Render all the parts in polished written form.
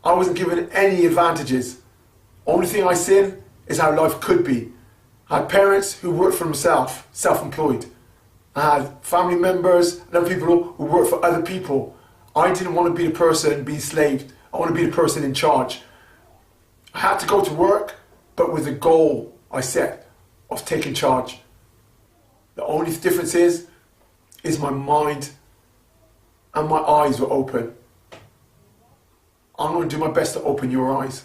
I wasn't given any advantages. Only thing I seen is how life could be. I had parents who worked for themselves, self-employed. I had family members and other people who worked for other people. I didn't want to be the person being enslaved. I want to be the person in charge. I had to go to work, but with the goal I set of taking charge. The only difference is my mind and my eyes were open. I'm going to do my best to open your eyes.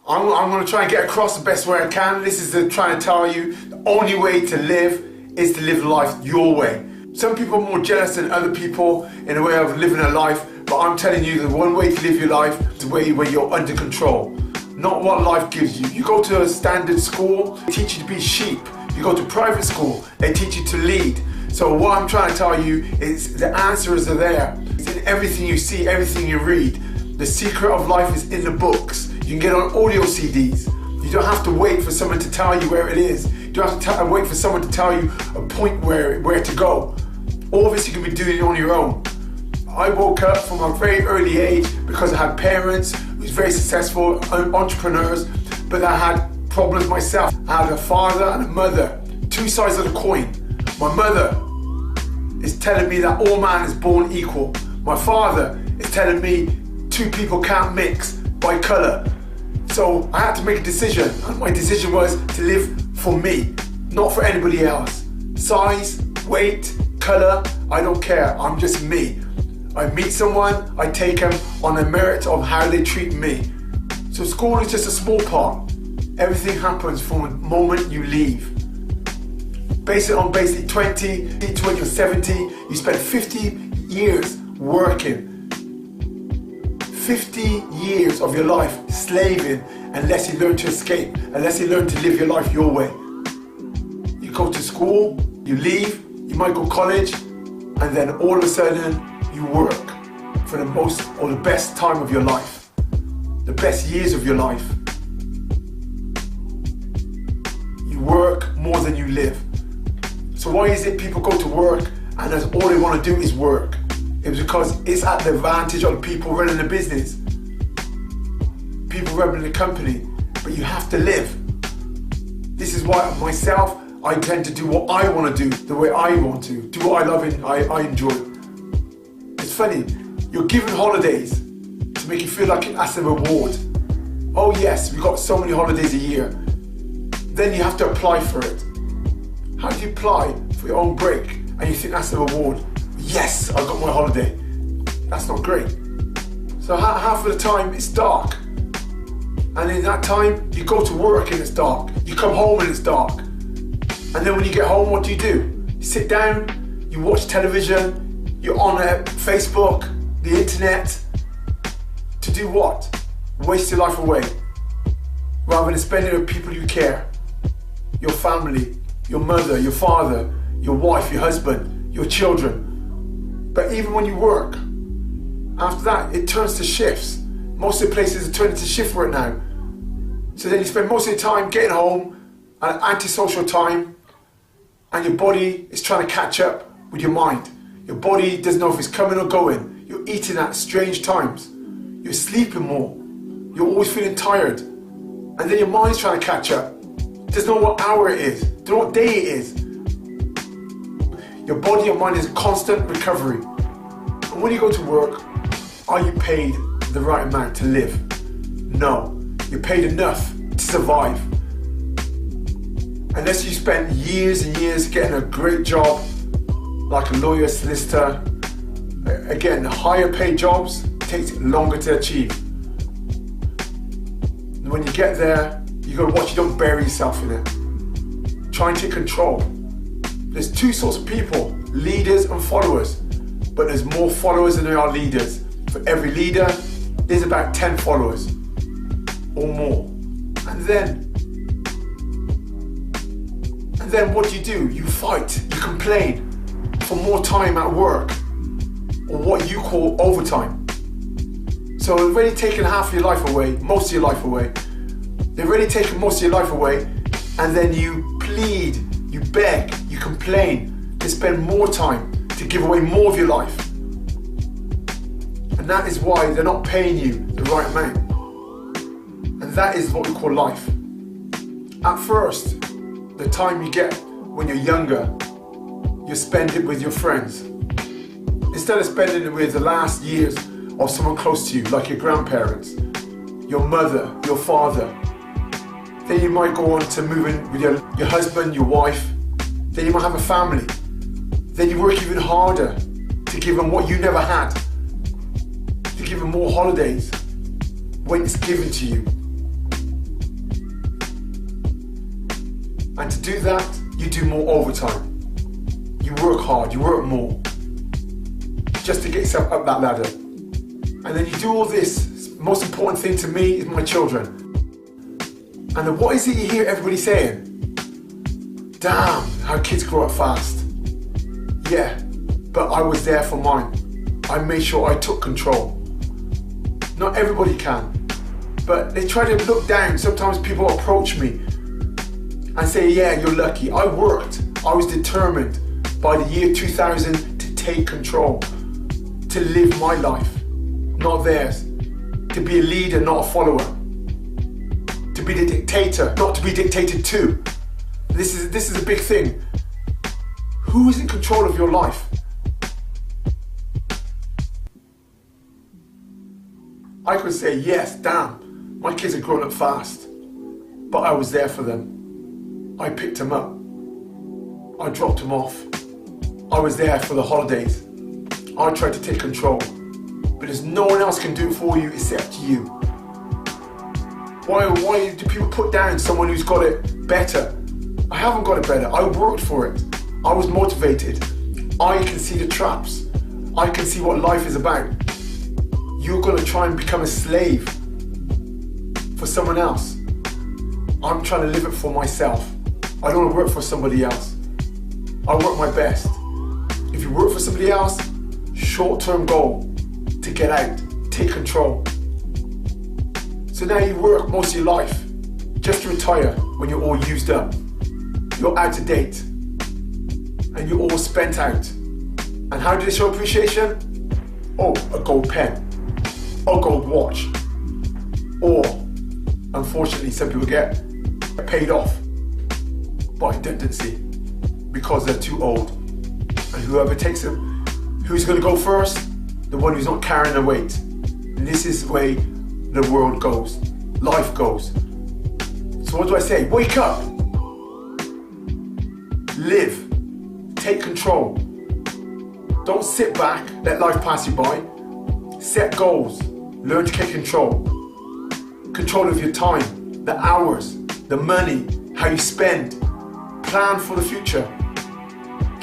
I'm going to try and get across the best way I can. This is trying to tell you the only way to live is to live life your way. Some people are more jealous than other people in a way of living a life, but I'm telling you the one way to live your life is the way where you're under control, not what life gives you. You go to a standard school, they teach you to be sheep. You go to private school, they teach you to lead. So what I'm trying to tell you is the answers are there. It's in everything you see, everything you read. The secret of life is in the books. You can get on audio CDs. You don't have to wait for someone to tell you where it is. You don't have to wait for someone to tell you a point where to go. All of this you can be doing on your own. I woke up from a very early age because I had parents who was very successful entrepreneurs, but I had problems myself. I had a father and a mother, two sides of the coin. My mother is telling me that all man is born equal. My father is telling me two people can't mix by colour. So I had to make a decision, and my decision was to live for me, not for anybody else. Size, weight, colour, I don't care, I'm just me. I meet someone, I take them on the merit of how they treat me. So school is just a small part. Everything happens from the moment you leave. Base it on basically 20 when you're 70, you spend 50 years working. 50 years of your life slaving unless you learn to escape, unless you learn to live your life your way. You go to school, you leave, you might go to college, and then all of a sudden you work for the most or the best time of your life, the best years of your life. You work more than you live. So why is it people go to work and that's all they want to do is work? It's because it's at the advantage of the people running the business, people running the company, but you have to live. This is why myself, I tend to do what I want to do, the way I want to, do what I love and I enjoy. It's funny, you're given holidays to make you feel like that's a reward. Oh yes, we've got so many holidays a year. Then you have to apply for it. How do you apply for your own break and you think that's a reward? Yes, I got my holiday. That's not great. So half of the time it's dark. And in that time, you go to work and it's dark. You come home and it's dark. And then when you get home, what do? You sit down, you watch television, you're on Facebook, the internet. To do what? Waste your life away. Rather than spending it with people you care. Your family, your mother, your father, your wife, your husband, your children. But even when you work, after that, it turns to shifts. Most of the places are turning to shift work now. So then you spend most of your time getting home at antisocial time, and your body is trying to catch up with your mind. Your body doesn't know if it's coming or going. You're eating at strange times. You're sleeping more. You're always feeling tired. And then your mind's trying to catch up. Doesn't know what hour it is. Doesn't know what day it is. Your body and mind is constant recovery. And when you go to work, are you paid the right amount to live? No. You're paid enough to survive. Unless you spend years and years getting a great job, like a lawyer, solicitor. Again, higher paid jobs takes longer to achieve. And when you get there, you gotta watch you don't bury yourself in it. Try and take control. There's two sorts of people, leaders and followers, but there's more followers than there are leaders. For every leader, there's about 10 followers or more. And then what do? You fight, you complain for more time at work, or what you call overtime. So they've already taken half of your life away, most of your life away. They've already taken most of your life away, and then you plead, you beg, you complain to spend more time, to give away more of your life. And that is why they're not paying you the right amount. And that is what we call life. At first, the time you get when you're younger, you spend it with your friends. Instead of spending it with the last years of someone close to you, like your grandparents, your mother, your father. Then you might go on to move in with your husband, your wife. Then you might have a family. Then you work even harder to give them what you never had. To give them more holidays when it's given to you. And to do that, you do more overtime. You work hard, you work more. Just to get yourself up that ladder. And then you do all this. Most important thing to me is my children. And then what is it you hear everybody saying? Damn, how kids grow up fast. Yeah, but I was there for mine. I made sure I took control. Not everybody can, but they try to look down. Sometimes people approach me and say, yeah, you're lucky. I worked. I was determined by the year 2000 to take control, to live my life, not theirs, to be a leader, not a follower, to be the dictator, not to be dictated to. This is a big thing. Who is in control of your life? I could say, yes, damn, my kids are growing up fast, but I was there for them. I picked them up. I dropped them off. I was there for the holidays. I tried to take control, but there's no one else can do it for you except you. Why do people put down someone who's got it better? I haven't got it better. I worked for it. I was motivated. I can see the traps. I can see what life is about. You're going to try and become a slave for someone else. I'm trying to live it for myself. I don't want to work for somebody else. I work my best. If you work for somebody else, short-term goal to get out, take control. So now you work most of your life just to retire when you're all used up. You're out of date and you're all spent out. And how do they show appreciation? Oh, a gold pen, a gold watch, or unfortunately some people get paid off by redundancy because they're too old. And whoever takes them, who's going to go first? The one who's not carrying the weight. And this is the way the world goes, life goes. So what do I say? Wake up, live, take control. Don't sit back, let life pass you by. Set goals, learn to take control. Control of your time, the hours, the money, how you spend. Plan for the future.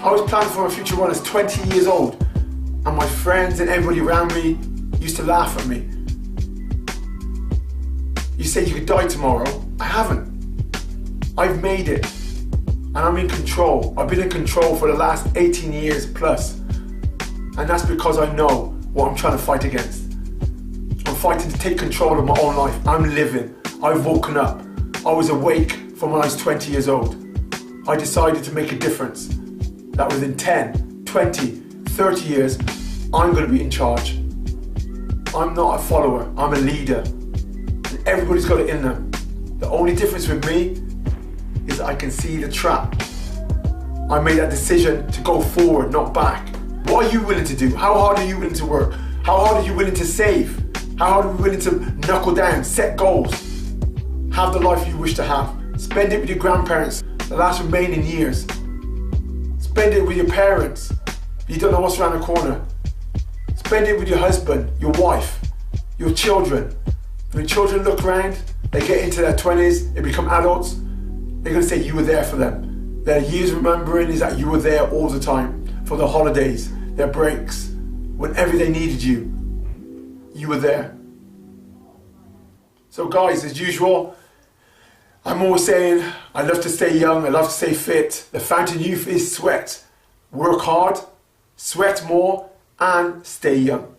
I was planning for my future when I was 20 years old, and my friends and everybody around me used to laugh at me. You say you could die tomorrow. I haven't. I've made it, and I'm in control. I've been in control for the last 18 years plus, and that's because I know what I'm trying to fight against. I'm fighting to take control of my own life. I'm living. I've woken up. I was awake from when I was 20 years old. I decided to make a difference. That within 10, 20, 30 years, I'm going to be in charge. I'm not a follower, I'm a leader. And everybody's got it in them. The only difference with me is I can see the trap. I made that decision to go forward, not back. What are you willing to do? How hard are you willing to work? How hard are you willing to save? How hard are you willing to knuckle down, set goals? Have the life you wish to have. Spend it with your grandparents, the last remaining years. Spend it with your parents. You don't know what's around the corner. Spend it with your husband, your wife, your children. When children look around, they get into their 20s, they become adults, they're going to say you were there for them. Their years remembering is that you were there all the time. For the holidays, their breaks, whenever they needed you, you were there. So guys, as usual, I'm always saying, I love to stay young, I love to stay fit. The fountain of youth is sweat. Work hard, sweat more, and stay young.